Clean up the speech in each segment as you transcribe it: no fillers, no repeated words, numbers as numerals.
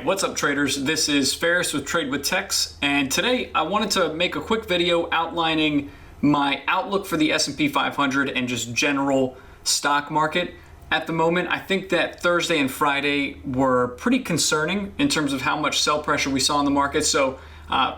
What's up traders? This is Faris with Trade with Tex, and today I wanted to make a quick video outlining my outlook for the S&P 500 and just general stock market. At the moment, I think that Thursday and Friday were pretty concerning in terms of how much sell pressure we saw in the market. So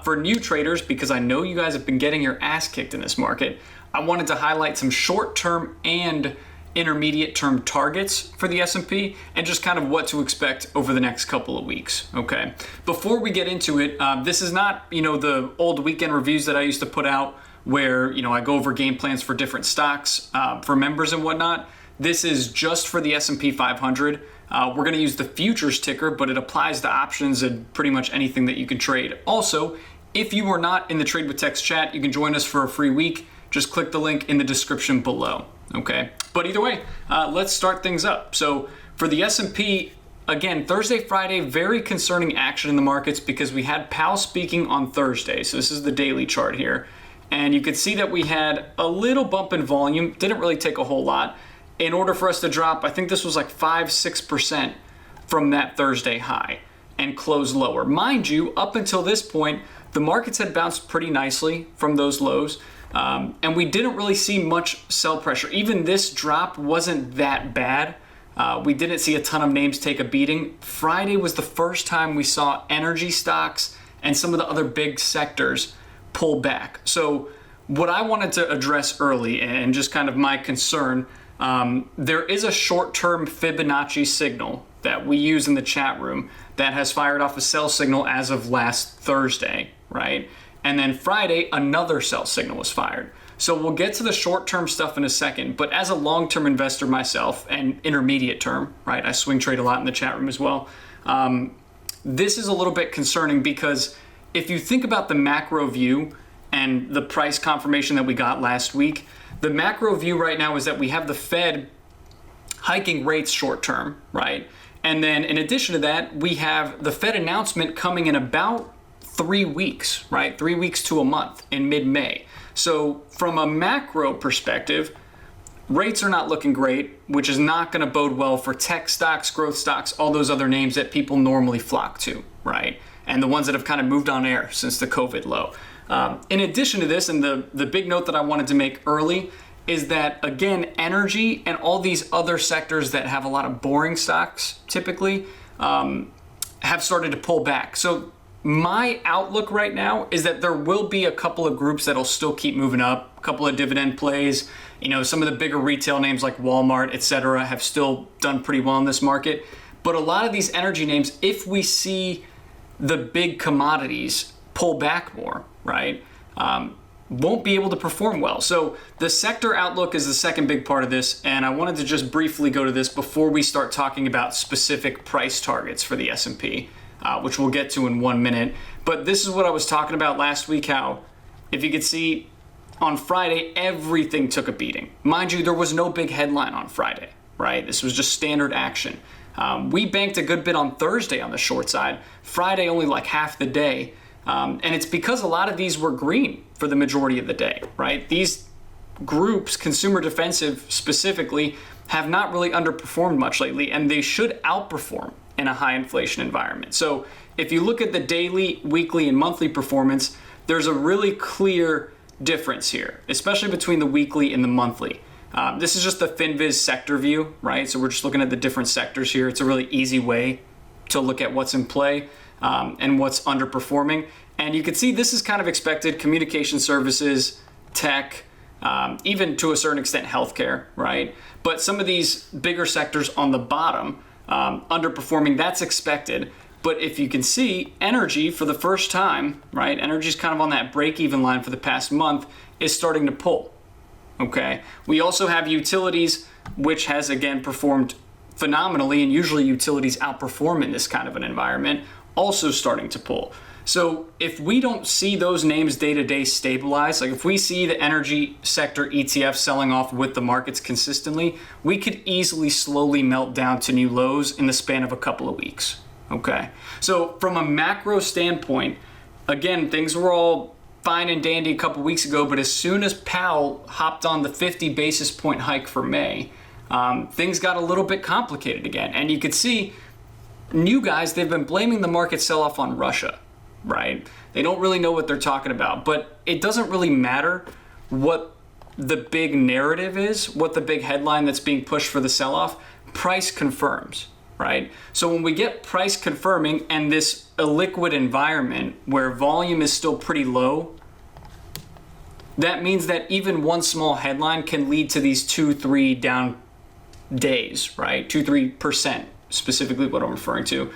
for new traders, because I know you guys have been getting your ass kicked in this market, I wanted to highlight some short-term and intermediate term targets for the S&P and just kind of what to expect over the next couple of weeks. Okay. Before we get into it, this is not, the old weekend reviews that I used to put out where, I go over game plans for different stocks for members and whatnot. This is just for the S&P 500. We're going to use the futures ticker, but it applies to options and pretty much anything that you can trade. Also, if you are not in the Trade with Tex chat, you can join us for a free week. Just click the link in the description below. Okay, but either way, let's start things up. So for the S&P, again, Thursday, Friday, very concerning action in the markets because we had Powell speaking on Thursday. So this is the daily chart here. And you could see that we had a little bump in volume, didn't really take a whole lot. In order for us to drop, I think this was like 5-6% from that Thursday high and close lower. Mind you, up until this point, the markets had bounced pretty nicely from those lows. And we didn't really see much sell pressure. Even this drop wasn't that bad. We didn't see a ton of names take a beating. Friday was the first time we saw energy stocks and some of the other big sectors pull back. So what I wanted to address early and just kind of my concern, there is a short-term Fibonacci signal that we use in the chat room that has fired off a sell signal as of last Thursday, right? And then Friday, another sell signal was fired. So we'll get to the short-term stuff in a second, but as a long-term investor myself and intermediate term, right? I swing trade a lot in the chat room as well. This is a little bit concerning because if you think about the macro view and the price confirmation that we got last week, the macro view right now is that we have the Fed hiking rates short-term, right? And then in addition to that, we have the Fed announcement coming in about 3 weeks, right? 3 weeks to a month in mid-May. So from a macro perspective, rates are not looking great, which is not going to bode well for tech stocks, growth stocks, all those other names that people normally flock to, right? And the ones that have kind of moved on air since the COVID low. In addition to this, and the big note that I wanted to make early is that, again, energy and all these other sectors that have a lot of boring stocks typically have started to pull back. So my outlook right now is that there will be a couple of groups that'll still keep moving up, a couple of dividend plays. Some of the bigger retail names like Walmart, et cetera, have still done pretty well in this market. But a lot of these energy names, if we see the big commodities pull back more, right, won't be able to perform well. So the sector outlook is the second big part of this. And I wanted to just briefly go to this before we start talking about specific price targets for the S&P. Which we'll get to in 1 minute. But this is what I was talking about last week, how if you could see on Friday, everything took a beating. Mind you, there was no big headline on Friday, right? This was just standard action. We banked a good bit on Thursday on the short side. Friday only like half the day. And it's because a lot of these were green for the majority of the day, right? These groups, consumer defensive specifically, have not really underperformed much lately, and they should outperform in a high inflation environment. So if you look at the daily, weekly, and monthly performance, there's a really clear difference here, especially between the weekly and the monthly. This is just the FinViz sector view, right? So we're just looking at the different sectors here. It's a really easy way to look at what's in play and what's underperforming. And you can see this is kind of expected: communication services, tech, even to a certain extent healthcare, right? But some of these bigger sectors on the bottom, underperforming, that's expected. But if you can see, energy for the first time, right, energy's kind of on that break-even line for the past month, is starting to pull, okay? We also have utilities, which has, again, performed phenomenally, and usually utilities outperform in this kind of an environment, also starting to pull. So if we don't see those names day-to-day stabilize, like if we see the energy sector ETF selling off with the markets consistently, we could easily slowly melt down to new lows in the span of a couple of weeks, okay? So from a macro standpoint, again, things were all fine and dandy a couple weeks ago, but as soon as Powell hopped on the 50 basis point hike for May, things got a little bit complicated again. And you could see new guys, they've been blaming the market sell-off on Russia, right? They don't really know what they're talking about, but it doesn't really matter what the big narrative is, what the big headline that's being pushed for the sell-off. Price confirms, right? So when we get price confirming and this illiquid environment where volume is still pretty low, that means that even one small headline can lead to these 2-3 down days, right? 2-3% specifically what I'm referring to,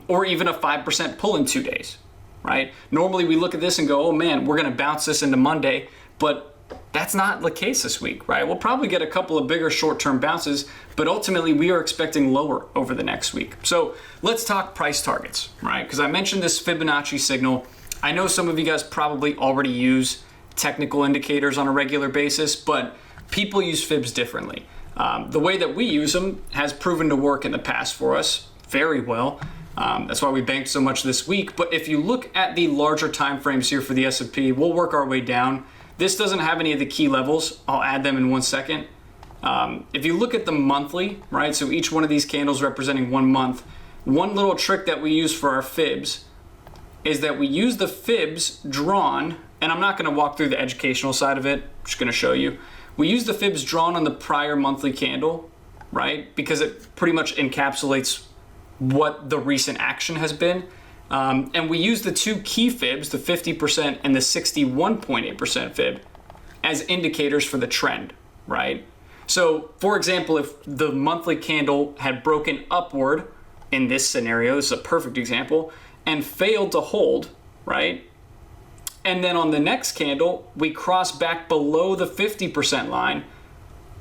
or even a 5% pull in 2 days, right? Normally we look at this and go, oh man, we're gonna bounce this into Monday, but that's not the case this week, right? We'll probably get a couple of bigger short-term bounces, but ultimately we are expecting lower over the next week. So let's talk price targets, right? Because I mentioned this Fibonacci signal. I know some of you guys probably already use technical indicators on a regular basis, but people use fibs differently. The way that we use them has proven to work in the past for us very well. That's why we banked so much this week. But if you look at the larger time frames here for the S&P, we'll work our way down. This doesn't have any of the key levels. I'll add them in 1 second. If you look at the monthly, right, so each one of these candles representing 1 month, one little trick that we use for our fibs is that we use the fibs drawn, and I'm not going to walk through the educational side of it, I'm just going to show you. We use the fibs drawn on the prior monthly candle, right, because it pretty much encapsulates what the recent action has been. And we use the two key fibs, the 50% and the 61.8% fib, as indicators for the trend, right? So, for example, if the monthly candle had broken upward in this scenario, this is a perfect example, and failed to hold, right? And then on the next candle, we cross back below the 50% line,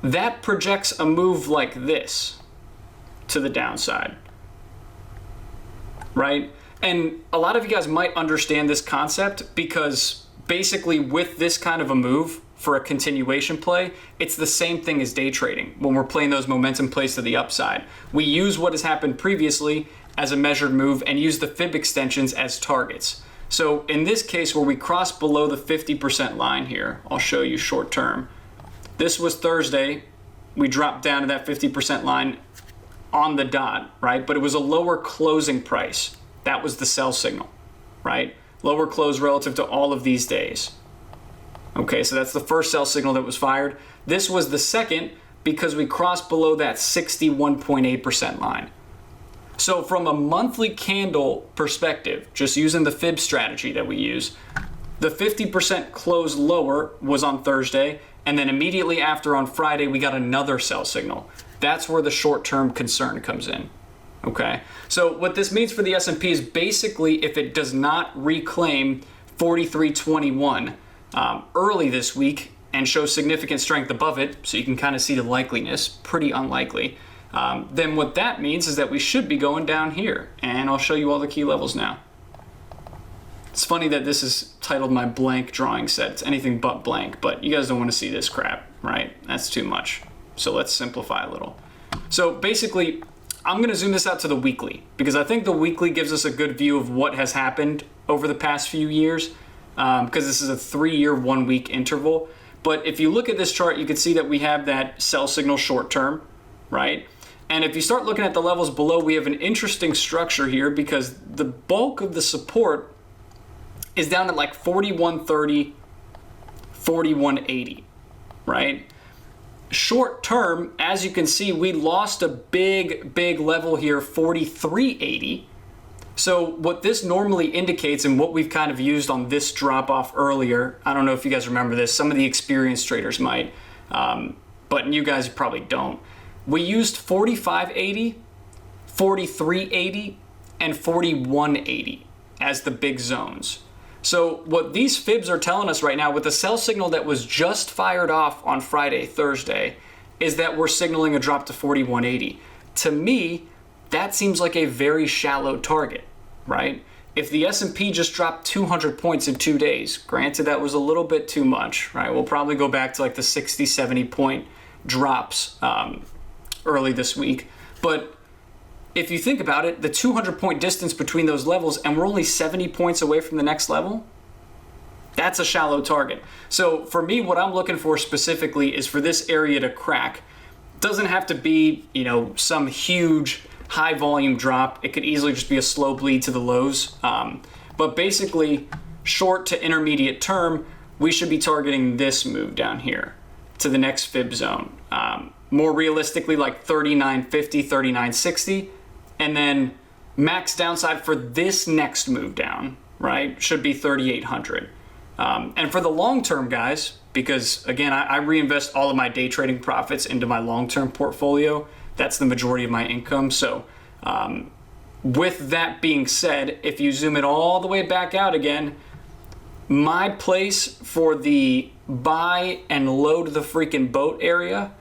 that projects a move like this to the downside, right? And a lot of you guys might understand this concept because basically with this kind of a move for a continuation play, it's the same thing as day trading when we're playing those momentum plays to the upside. We use what has happened previously as a measured move and use the fib extensions as targets. So in this case where we cross below the 50% line here, I'll show you short term. This was Thursday. We dropped down to that 50% line on the dot, right? But it was a lower closing price. That was the sell signal, right? Lower close relative to all of these days. Okay, so that's the first sell signal that was fired. This was the second because we crossed below that 61.8% line. So from a monthly candle perspective, just using the fib strategy that we use, the 50% close lower was on Thursday, and then immediately after on Friday, we got another sell signal. That's where the short-term concern comes in. Okay, so what this means for the S&P is basically if it does not reclaim 43.21 early this week and show significant strength above it, so you can kind of see the likeliness, pretty unlikely, then what that means is that we should be going down here. And I'll show you all the key levels now. It's funny that this is titled my blank drawing set. It's anything but blank, but you guys don't want to see this crap, right? That's too much. So let's simplify a little. So basically, I'm going to zoom this out to the weekly because I think the weekly gives us a good view of what has happened over the past few years because this is a 3-year, 1-week interval. But if you look at this chart, you can see that we have that sell signal short term, right? And if you start looking at the levels below, we have an interesting structure here because the bulk of the support is down at like 41.30, 41.80, right? Short term, as you can see, we lost a big level here, 43.80. So what this normally indicates and what we've kind of used on this drop off earlier, I don't know if you guys remember this, some of the experienced traders might, but you guys probably don't. We used 45.80, 43.80, and 41.80 as the big zones. So what these fibs are telling us right now with the sell signal that was just fired off on Friday, Thursday, is that we're signaling a drop to 41.80. To me, that seems like a very shallow target, right? If the S&P just dropped 200 points in 2 days, granted that was a little bit too much, right? We'll probably go back to like the 60, 70 point drops early this week. But if you think about it, the 200 point distance between those levels and we're only 70 points away from the next level, that's a shallow target. So for me, what I'm looking for specifically is for this area to crack. Doesn't have to be, some huge high volume drop. It could easily just be a slow bleed to the lows. But basically, short to intermediate term, we should be targeting this move down here to the next fib zone. More realistically, like 39.50, 39.60, and then max downside for this next move down, right, should be 3,800. And for the long term, guys, because again, I reinvest all of my day trading profits into my long-term portfolio. That's the majority of my income. So with that being said, if you zoom it all the way back out again, my place for the buy and load the freaking boat area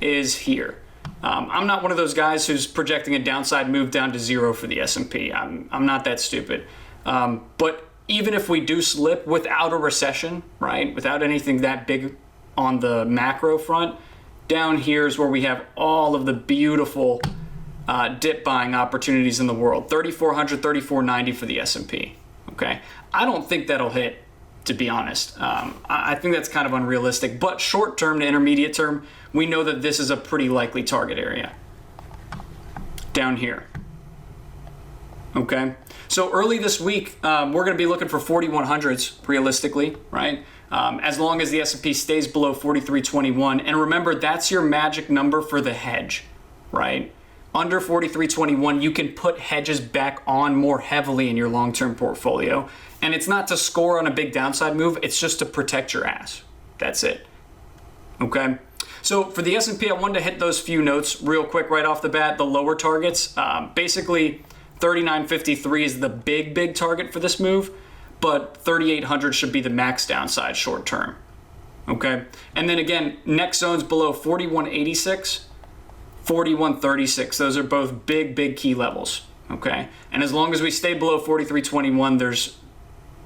is here. I'm not one of those guys who's projecting a downside move down to 0 for the S&P. I'm not that stupid. But even if we do slip without a recession, right, without anything that big on the macro front, down here is where we have all of the beautiful dip buying opportunities in the world. 3,400, 3,490 for the S&P. Okay, I don't think that'll hit, to be honest. I think that's kind of unrealistic. But short term to intermediate term, we know that this is a pretty likely target area down here. Okay, so early this week, we're going to be looking for 4,100s realistically, right? As long as the S&P stays below 43.21. And remember, that's your magic number for the hedge, right? Under 43.21, you can put hedges back on more heavily in your long-term portfolio. And it's not to score on a big downside move. It's just to protect your ass. That's it. Okay? So for the S&P, I wanted to hit those few notes real quick right off the bat. The lower targets, basically 39.53 is the big target for this move, but 3,800 should be the max downside short term. Okay? And then again, next zones below 41.86, 41.36. Those are both big key levels. Okay? And as long as we stay below 43.21, there's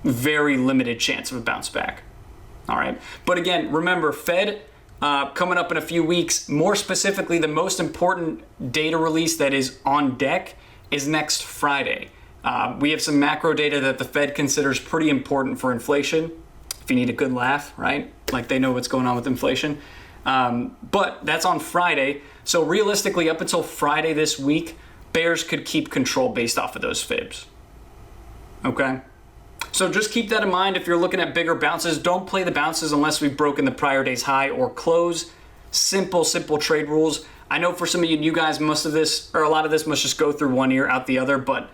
very limited chance of a bounce back. All right? But again, remember, Fed coming up in a few weeks, more specifically, the most important data release that is on deck is next Friday. We have some macro data that the Fed considers pretty important for inflation. If you need a good laugh, right? Like they know what's going on with inflation. But that's on Friday. So realistically, up until Friday this week, bears could keep control based off of those fibs. Okay? So just keep that in mind. If you're looking at bigger bounces, don't play the bounces unless we've broken the prior day's high or close. Simple trade rules. I know for some of you guys, most of this, or a lot of this must just go through one ear, out the other, but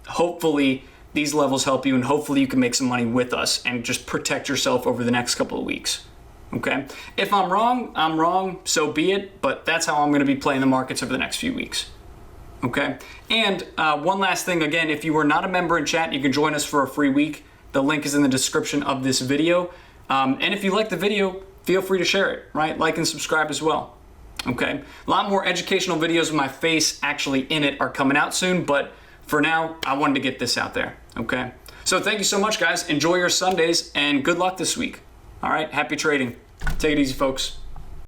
hopefully these levels help you, and hopefully you can make some money with us and just protect yourself over the next couple of weeks. Okay? If I'm wrong, so be it, but that's how I'm going to be playing the markets over the next few weeks. Okay? And one last thing, again, if you are not a member in chat, you can join us for a free week. The link is in the description of this video. And if you like the video, feel free to share it, right? Like and subscribe as well. Okay, a lot more educational videos with my face actually in it are coming out soon, but for now, I wanted to get this out there, okay? So thank you so much, guys. Enjoy your Sundays, and good luck this week. All right, happy trading. Take it easy, folks.